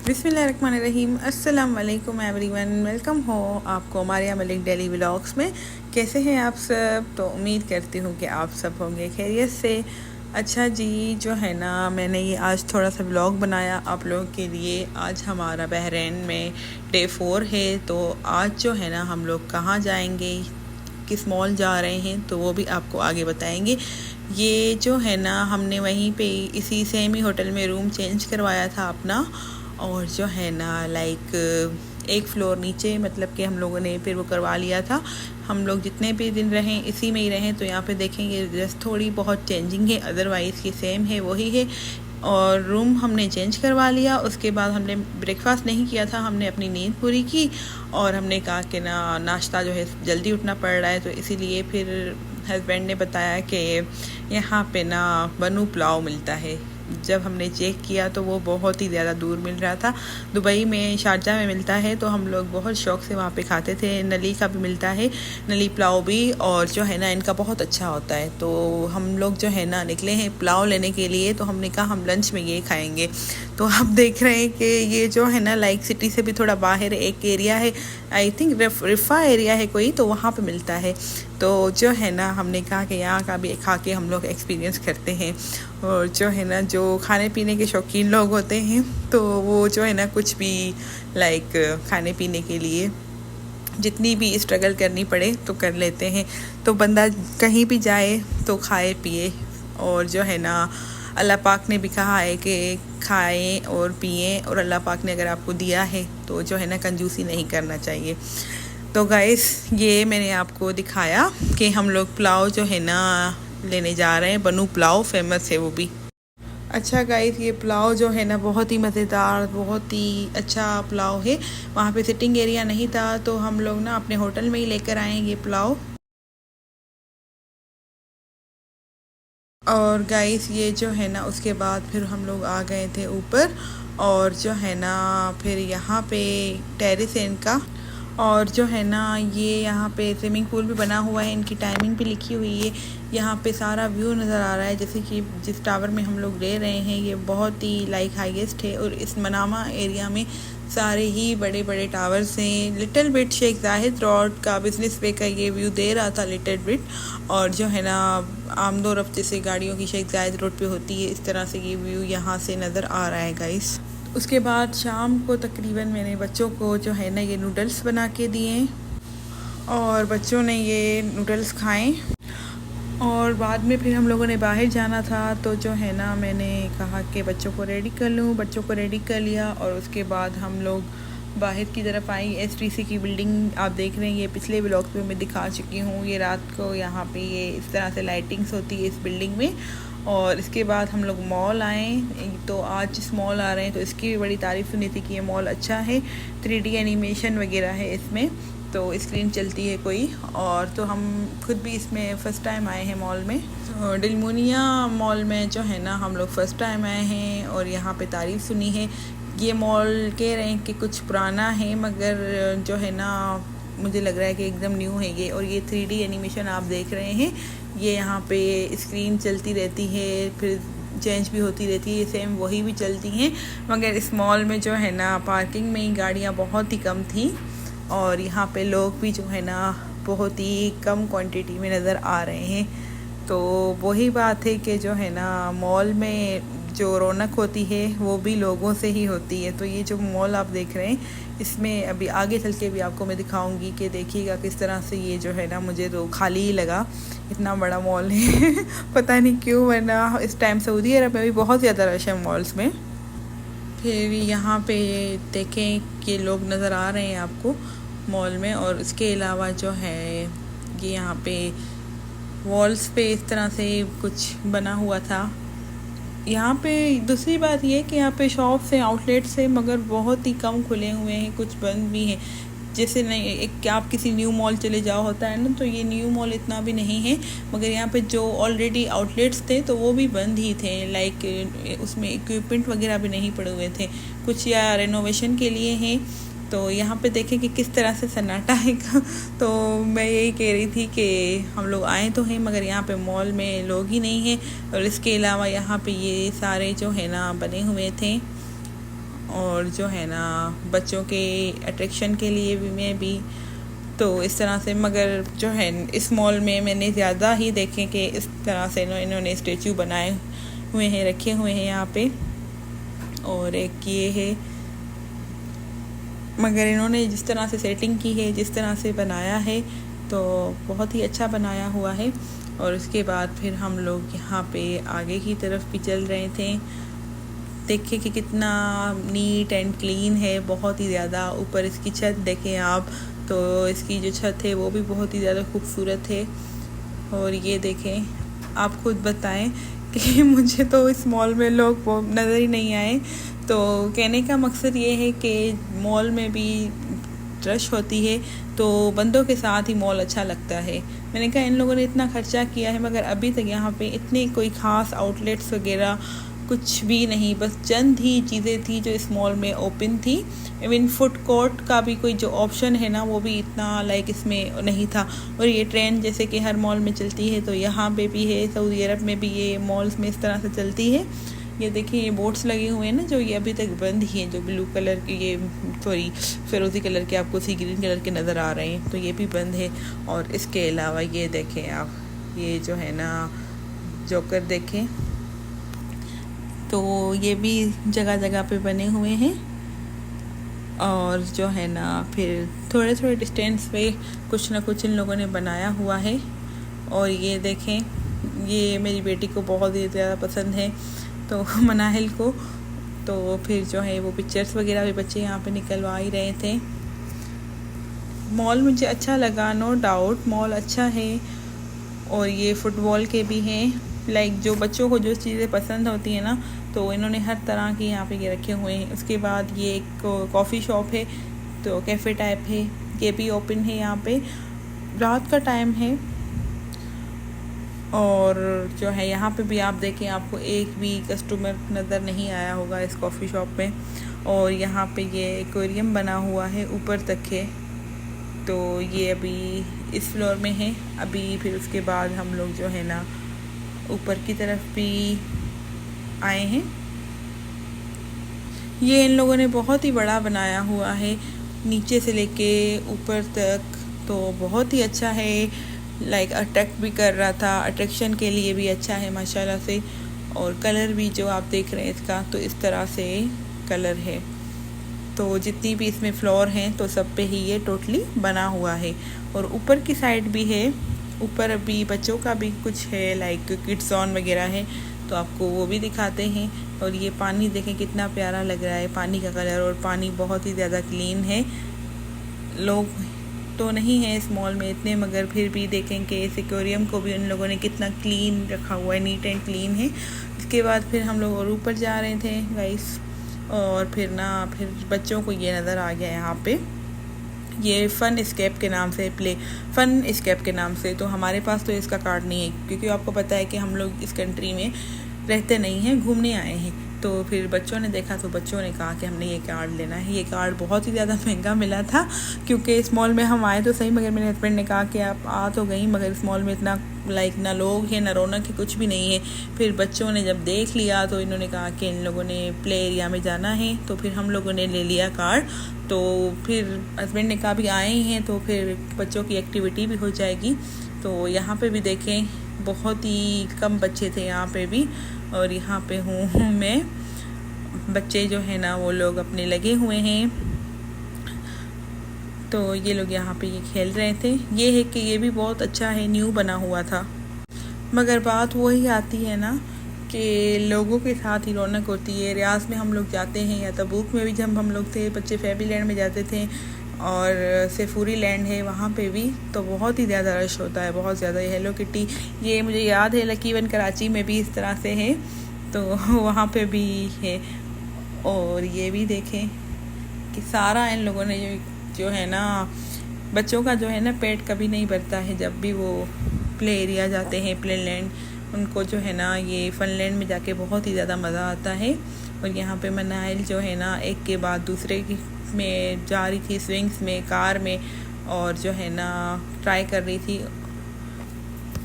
बिस्मिल्लाहिर्रहमानिर्रहीम। अस्सलाम वालेकुम एवरीवन, वेलकम हो आपको हमारे मलिक डेली व्लॉग्स में। कैसे हैं आप सब? तो उम्मीद करती हूँ कि आप सब होंगे खैरियत से। अच्छा जी, जो है ना, मैंने ये आज थोड़ा सा व्लॉग बनाया आप लोगों के लिए। आज हमारा बहरीन में डे 4 है, तो आज जो है ना हम लोग कहाँ जाएंगे, किस मॉल जा रहे हैं, तो वो भी आपको आगे बताएंगे। ये जो है ना, हमने वहीं पे इसी सेम ही होटल में रूम चेंज करवाया था अपना, और जो है ना लाइक एक फ्लोर नीचे, मतलब कि हम लोगों ने फिर वो करवा लिया था। हम लोग जितने भी दिन रहें इसी में ही रहें, तो यहाँ पे देखेंगे जस्ट थोड़ी बहुत चेंजिंग है, अदरवाइज़ ये सेम है, वही है। और रूम हमने चेंज करवा लिया। उसके बाद हमने ब्रेकफास्ट नहीं किया था, हमने अपनी नींद पूरी की और हमने कहा कि ना नाश्ता जो है जल्दी उठना पड़ रहा है, तो इसीलिए फिर हस्बैंड ने बताया कि यहाँ पे ना बनू पुलाव मिलता है। जब हमने चेक किया तो वो बहुत ही ज़्यादा दूर मिल रहा था। दुबई में शारजाह में मिलता है, तो हम लोग बहुत शौक़ से वहाँ पे खाते थे। नली का भी मिलता है, नली पुलाव भी, और जो है ना इनका बहुत अच्छा होता है। तो हम लोग जो है ना निकले हैं पुलाव लेने के लिए, तो हमने कहा हम लंच में ये खाएंगे। तो आप देख रहे हैं कि ये जो है ना लाइक सिटी से भी थोड़ा बाहर एक एरिया है, आई थिंक रिफ़ा एरिया है कोई, तो वहाँ पे मिलता है। तो जो है ना हमने कहा कि यहाँ का भी खा के हम लोग एक्सपीरियंस करते हैं। और जो है ना जो खाने पीने के शौकीन लोग होते हैं, तो वो जो है ना कुछ भी लाइक खाने पीने के लिए जितनी भी स्ट्रगल करनी पड़े तो कर लेते हैं। तो बंदा कहीं भी जाए तो खाए पिए, और जो है ना अल्लाह पाक ने भी कहा है कि खाएं और पिएं, और अल्लाह पाक ने अगर आपको दिया है तो जो है ना कंजूसी नहीं करना चाहिए। तो गाइस, ये मैंने आपको दिखाया कि हम लोग पुलाव जो है ना लेने जा रहे हैं। बनू पुलाव फेमस है वो भी। अच्छा गाइस, ये पुलाव जो है ना बहुत ही मज़ेदार, बहुत ही अच्छा पुलाव है। वहाँ पे सिटिंग एरिया नहीं था, तो हम लोग ना अपने होटल में ही लेकर आए ये पुलाव। और गाइस ये जो है ना उसके बाद फिर हम लोग आ गए थे ऊपर, और जो है ना फिर यहाँ पे टेरेस है इनका, और जो है ना ये यहाँ पे स्विमिंग पूल भी बना हुआ है, इनकी टाइमिंग भी लिखी हुई है। यहाँ पे सारा व्यू नज़र आ रहा है, जैसे कि जिस टावर में हम लोग रह रहे हैं ये बहुत ही लाइक हाईएस्ट है, और इस मनामा एरिया में सारे ही बड़े बड़े टावर्स हैं। Little bit Sheikh Zayed road का बिजनेस वे का ये व्यू दे रहा था, लिटिल बिट। और जो है ना आमदो रफ्त जैसे गाड़ियों की शेख जाहिद रोड पे होती है, इस तरह से ये व्यू यहाँ से नज़र आ रहा है गाइस। उसके बाद शाम को तकरीबन मैंने बच्चों को जो है ना ये नूडल्स बना के दिए, और बच्चों ने ये नूडल्स खाएं। और बाद में फिर हम लोगों ने बाहर जाना था, तो जो है ना मैंने कहा कि बच्चों को रेडी कर लूँ, बच्चों को रेडी कर लिया। और उसके बाद हम लोग बाहर की तरफ आई। एसटीसी की बिल्डिंग आप देख रहे हैं, ये पिछले व्लॉग में मैं दिखा चुकी हूँ। ये रात को यहाँ पे ये इस तरह से लाइटिंग्स होती है इस बिल्डिंग में। और इसके बाद हम लोग मॉल आए, तो आज इस मॉल आ रहे हैं तो इसकी भी बड़ी तारीफ़ सुनी थी कि ये मॉल अच्छा है, 3D एनिमेशन वगैरह है इसमें, तो स्क्रीन चलती है कोई। और तो हम खुद भी इसमें फ़र्स्ट टाइम आए हैं मॉल में। तो डिलमोनिया मॉल में जो है ना हम लोग फ़र्स्ट टाइम आए हैं, और यहाँ पे तारीफ़ सुनी है। ये मॉल कह रहे हैं कि कुछ पुराना है, मगर जो है ना मुझे लग रहा है कि एकदम न्यू है ये। और ये 3D एनिमेशन आप देख रहे हैं, ये यहाँ पे स्क्रीन चलती रहती है, फिर चेंज भी होती रहती है, सेम वही भी चलती हैं। मगर इस मॉल में जो है ना पार्किंग में ही गाड़ियाँ बहुत ही कम थी, और यहाँ पे लोग भी जो है ना बहुत ही कम क्वांटिटी में नज़र आ रहे हैं। तो वही बात है कि जो है ना मॉल में जो रौनक होती है वो भी लोगों से ही होती है। तो ये जो मॉल आप देख रहे हैं, इसमें अभी आगे चल के भी आपको मैं दिखाऊंगी कि देखिएगा किस तरह से ये जो है ना, मुझे तो खाली ही लगा, इतना बड़ा मॉल है पता नहीं क्यों, वरना इस टाइम सऊदी अरब में भी बहुत ज़्यादा रश है मॉल्स में। फिर यहाँ पे देखें कि लोग नज़र आ रहे हैं आपको मॉल में। और इसके अलावा जो है ये यहाँ पे वॉल्स पे इस तरह से कुछ बना हुआ था। यहाँ पे दूसरी बात ये कि यहाँ पे शॉप्स हैं, आउटलेट्स हैं, मगर बहुत ही कम खुले हुए हैं, कुछ बंद भी हैं। जैसे नहीं एक आप किसी न्यू मॉल चले जाओ होता है ना, तो ये न्यू मॉल इतना भी नहीं है। मगर यहाँ पे जो ऑलरेडी आउटलेट्स थे तो वो भी बंद ही थे, लाइक उसमें इक्विपमेंट वगैरह भी नहीं पड़े हुए थे, कुछ या रेनोवेशन के लिए हैं। तो यहाँ पे देखें कि किस तरह से सन्नाटा है तो मैं यही कह रही थी कि हम लोग आए तो हैं, मगर यहाँ पे मॉल में लोग ही नहीं हैं। और इसके अलावा यहाँ पे ये सारे जो है ना बने हुए थे, और जो है ना बच्चों के अट्रैक्शन के लिए भी मैं भी तो इस तरह से। मगर जो है इस मॉल में मैंने ज़्यादा ही देखे कि इस तरह से इन्होंने स्टेचू बनाए हुए हैं, रखे हुए हैं यहाँ पे। और एक ये है, मगर इन्होंने जिस तरह से सेटिंग की है, जिस तरह से बनाया है, तो बहुत ही अच्छा बनाया हुआ है। और उसके बाद फिर हम लोग यहाँ पे आगे की तरफ भी चल रहे थे। देखिए कि कितना नीट एंड क्लीन है, बहुत ही ज़्यादा। ऊपर इसकी छत देखें आप, तो इसकी जो छत है वो भी बहुत ही ज़्यादा खूबसूरत है। और ये देखें, आप खुद बताएं कि मुझे तो इस मॉल में लोग वो नज़र ही नहीं आए। तो कहने का मकसद ये है कि मॉल में भी रश होती है तो बंदों के साथ ही मॉल अच्छा लगता है। मैंने कहा इन लोगों ने इतना खर्चा किया है, मगर अभी तक यहाँ पे इतने कोई ख़ास आउटलेट्स वगैरह कुछ भी नहीं, बस चंद ही चीज़ें थी जो इस मॉल में ओपन थी। इवन फूड कोर्ट का भी कोई जो ऑप्शन है ना, वो भी इतना लाइक इसमें नहीं था। और ये ट्रेन जैसे कि हर मॉल में चलती है, तो यहाँ पे भी है, सऊदी अरब में भी ये मॉल्स में इस तरह से चलती है। ये देखिए, ये बोर्ड्स लगे हुए हैं ना, जो ये अभी तक बंद ही हैं, जो ब्लू कलर के, ये सॉरी फिरोज़ी कलर के आपको सी ग्रीन कलर के नज़र आ रहे हैं, तो ये भी बंद है। और इसके अलावा ये देखें आप, ये जो है ना जोकर देखें, तो ये भी जगह जगह पे बने हुए हैं। और जो है ना फिर थोड़े थोड़े डिस्टेंस पे कुछ ना कुछ इन लोगों ने बनाया हुआ है। और ये देखें, ये मेरी बेटी को बहुत ही ज़्यादा पसंद है, तो मनाहिल को। तो फिर जो है वो पिक्चर्स वगैरह भी बच्चे यहाँ पे निकलवा ही रहे थे। मॉल मुझे अच्छा लगा, नो डाउट मॉल अच्छा है। और ये फुटबॉल के भी हैं, लाइक जो बच्चों को जो चीज़ें पसंद होती हैं ना, तो इन्होंने हर तरह की यहाँ पे ये रखे हुए हैं। उसके बाद ये एक कॉफ़ी शॉप है, तो कैफ़े टाइप है, ये भी ओपन है यहाँ पे, रात का टाइम है। और जो है यहाँ पे भी आप देखें, आपको एक भी कस्टमर नज़र नहीं आया होगा इस कॉफ़ी शॉप में। और यहाँ पे ये एक्वेरियम बना हुआ है, ऊपर तक है, तो ये अभी इस फ्लोर में है। अभी फिर उसके बाद हम लोग जो है ना ऊपर की तरफ भी आए हैं। ये इन लोगों ने बहुत ही बड़ा बनाया हुआ है, नीचे से लेके ऊपर तक, तो बहुत ही अच्छा है। लाइक अट्रैक्ट भी कर रहा था, अट्रैक्शन के लिए भी अच्छा है माशाल्लाह से। और कलर भी जो आप देख रहे हैं इसका, तो इस तरह से कलर है। तो जितनी भी इसमें फ्लोर हैं, तो सब पे ही ये टोटली बना हुआ है। और ऊपर की साइड भी है, ऊपर अभी बच्चों का भी कुछ है, लाइक किड्स जोन वगैरह है, तो आपको वो भी दिखाते हैं। और ये पानी देखें कितना प्यारा लग रहा है, पानी का कलर, और पानी बहुत ही ज़्यादा क्लीन है। लोग तो नहीं है इस मॉल में इतने, मगर फिर भी देखें कि इस एक्वेरियम को भी उन लोगों ने कितना क्लीन रखा हुआ है, नीट एंड क्लीन है। उसके बाद फिर हम लोग और ऊपर जा रहे थे गाइस, और फिर बच्चों को ये नज़र आ गया यहाँ पे, ये फ़न एस्केप के नाम से, प्ले फ़न एस्केप के नाम से। तो हमारे पास तो इसका कार्ड नहीं है, क्योंकि आपको पता है कि हम लोग इस कंट्री में रहते नहीं हैं, घूमने आए हैं। तो फिर बच्चों ने देखा, तो बच्चों ने कहा कि हमने ये कार्ड लेना है। ये कार्ड बहुत ही ज़्यादा महंगा मिला था, क्योंकि इस मॉल में हम आए तो सही, मगर मेरे हस्बैंड ने कहा कि आप आ तो गई, मगर इस मॉल में इतना लाइक ना लोग हैं, ना रौनक है, कुछ भी नहीं है। फिर बच्चों ने जब देख लिया, तो इन्होंने कहा कि इन लोगों ने प्ले एरिया में जाना है, तो फिर हम लोगों ने ले लिया कार्ड। तो फिर हस्बैंड ने कहा भी आए हैं, तो फिर बच्चों की एक्टिविटी भी हो जाएगी। तो यहाँ पे भी देखें, बहुत ही कम बच्चे थे यहाँ पे भी, और यहाँ पे हूँ मैं। बच्चे जो है ना वो लोग अपने लगे हुए हैं, तो ये लोग यहाँ पे ये खेल रहे थे। ये है कि ये भी बहुत अच्छा है, न्यू बना हुआ था। मगर बात वही आती है ना कि लोगों के साथ ही रौनक होती है। रियाज में हम लोग जाते हैं, या तबूक में भी जब हम लोग थे बच्चे, फेबी लैंड में जाते थे, और सेफूरी लैंड है वहाँ पे भी, तो बहुत ही ज़्यादा रश होता है, बहुत ज़्यादा। ये हेलो किटी, ये मुझे याद है लकी वन कराची में भी इस तरह से है, तो वहाँ पे भी है। और ये भी देखें कि सारा इन लोगों ने जो है ना, बच्चों का जो है ना पेट कभी नहीं भरता है जब भी वो प्ले एरिया जाते हैं, प्ले लैंड। उनको जो है ना ये फन लैंड में जाके बहुत ही ज़्यादा मज़ा आता है। और यहाँ पे मनाइल जो है ना एक के बाद दूसरे में जा रही थी, स्विंग्स में, कार में, और जो है ना ट्राई कर रही थी।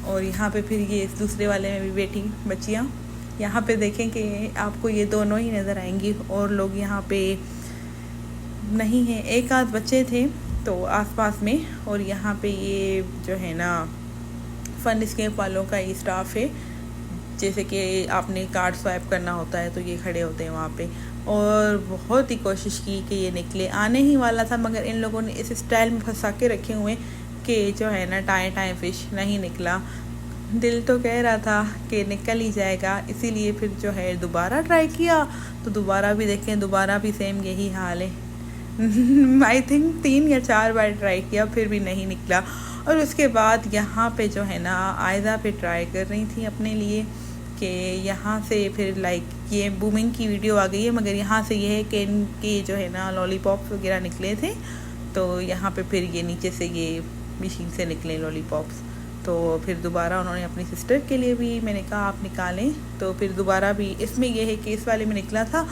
और यहाँ पे फिर ये इस दूसरे वाले में भी बैठी बच्चियाँ, यहाँ पे देखें कि आपको ये दोनों ही नज़र आएंगी और लोग यहाँ पे नहीं हैं, एक आध बच्चे थे तो आसपास में। और यहाँ पे ये जो है ना फन एस्केप वालों का ये स्टाफ है, जैसे कि आपने कार्ड स्वाइप करना होता है तो ये खड़े होते हैं वहाँ पे। और बहुत ही कोशिश की कि ये निकले, आने ही वाला था मगर इन लोगों ने इस स्टाइल में फंसा के रखे हुए कि जो है ना टाएं फिश नहीं निकला। दिल तो कह रहा था कि निकल ही जाएगा, इसीलिए फिर जो है दोबारा ट्राई किया तो दोबारा भी देखें, दोबारा भी सेम यही हाल है। आई थिंक 3 या 4 बार ट्राई किया फिर भी नहीं निकला। और उसके बाद यहाँ पे जो है ना आयदा पे ट्राई कर रही थी अपने लिए कि यहाँ से फिर लाइक ये बूमिंग की वीडियो आ गई है, मगर यहाँ से ये है कि इनके जो है ना लॉलीपॉप्स वगैरह निकले थे, तो यहाँ पे फिर ये नीचे से ये मशीन से निकले लॉलीपॉप्स। तो फिर दोबारा उन्होंने अपनी सिस्टर के लिए भी मैंने कहा आप निकालें, तो फिर दोबारा भी इसमें ये है कि इस वाले में निकला था,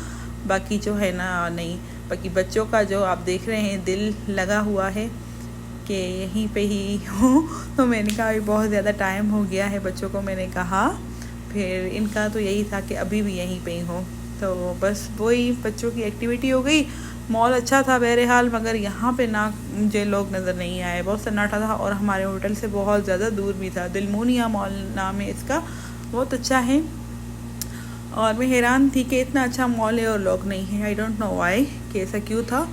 बाकी जो है ना नहीं। बाकी बच्चों का जो आप देख रहे हैं दिल लगा हुआ है कि यहीं पे ही हो, तो मैंने कहा अभी बहुत ज़्यादा टाइम हो गया है बच्चों को, मैंने कहा फिर इनका तो यही था कि अभी भी यहीं पे ही हो। तो बस वही बच्चों की एक्टिविटी हो गई। मॉल अच्छा था बहरहाल, मगर यहाँ पे ना मुझे लोग नज़र नहीं आए, बहुत सन्नाटा था और हमारे होटल से बहुत ज़्यादा दूर भी था। दिलमोनिया मॉल नाम है इसका, बहुत अच्छा है। और मैं हैरान थी कि इतना अच्छा मॉल है और लोग नहीं हैं, आई डोंट नो वाई कि ऐसा क्यों था,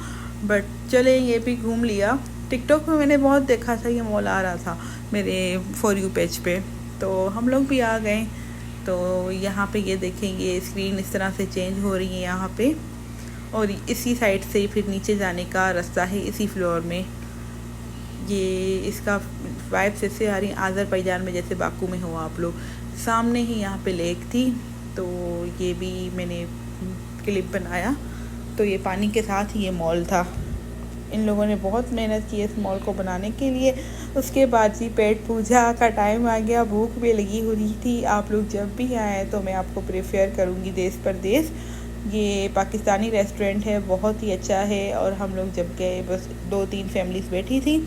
बट चले ये भी घूम लिया। टिकटॉक में मैंने बहुत देखा था, ये मॉल आ रहा था मेरे फॉर यू पेज पे, तो हम लोग भी आ गए। तो यहाँ पे ये देखें, ये स्क्रीन इस तरह से चेंज हो रही है यहाँ पे, और इसी साइड से फिर नीचे जाने का रास्ता है इसी फ्लोर में। ये इसका वाइब्स ऐसे आ रही आज़रबाईजान में जैसे बाकू में हो आप लोग। सामने ही यहाँ पे लेक थी, तो ये भी मैंने क्लिप बनाया। तो ये पानी के साथ ही ये मॉल था। इन लोगों ने बहुत मेहनत की इस मॉल को बनाने के लिए। उसके बाद जी पेट पूजा का टाइम आ गया, भूख भी लगी हुई थी। आप लोग जब भी आए तो मैं आपको प्रेफर करूँगी देश परदेश। ये पाकिस्तानी रेस्टोरेंट है, बहुत ही अच्छा है। और हम लोग जब गए बस 2-3 फैमिलीज बैठी थी,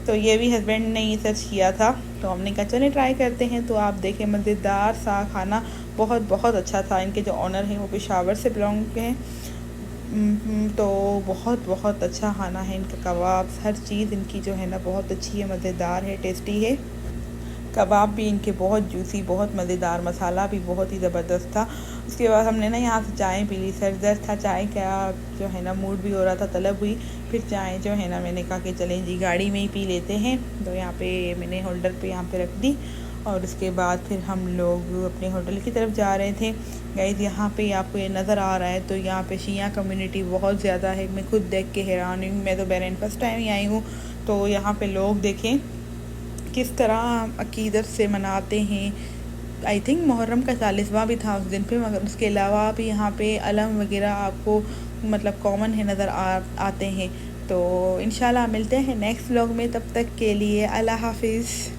तो ये भी हस्बैंड ने ही सर्च किया था, तो हमने कहा चले ट्राई करते हैं। तो आप देखें मज़ेदार सा खाना, बहुत बहुत अच्छा था। इनके जो ऑनर हैं वो पेशावर से बिलोंग के हैं, तो बहुत बहुत अच्छा खाना है इनका। कबाब हर चीज़ इनकी जो है ना बहुत अच्छी है, मज़ेदार है, टेस्टी है। कबाब भी इनके बहुत जूसी, बहुत मज़ेदार, मसाला भी बहुत ही ज़बरदस्त था। उसके बाद हमने ना यहाँ से चाय पी ली, सर दर्द था, चाय का जो है ना मूड भी हो रहा था, तलब हुई। फिर चाय जो है ना मैंने कहा कि चलें जी गाड़ी में ही पी लेते हैं, तो यहाँ पे मैंने होल्डर पे यहाँ पे रख दी। और उसके बाद फिर हम लोग अपने होटल की तरफ जा रहे थे। गाइस यहाँ पे आपको ये नज़र आ रहा है, तो यहाँ पे शिया कम्युनिटी बहुत ज़्यादा है। मैं खुद देख के हैरान हूँ, मैं तो बहरीन फर्स्ट टाइम ही आई हूँ। तो यहाँ पे लोग देखें किस तरह अकीदत से मनाते हैं। आई थिंक मुहर्रम का 40वां भी था उस दिन पे, मगर उसके अलावा भी यहाँ पे अलम वगैरह आपको मतलब कॉमन है नज़र आते हैं। तो इंशाल्लाह मिलते हैं नेक्स्ट व्लॉग में, तब तक के लिए अल्लाह हाफिज़।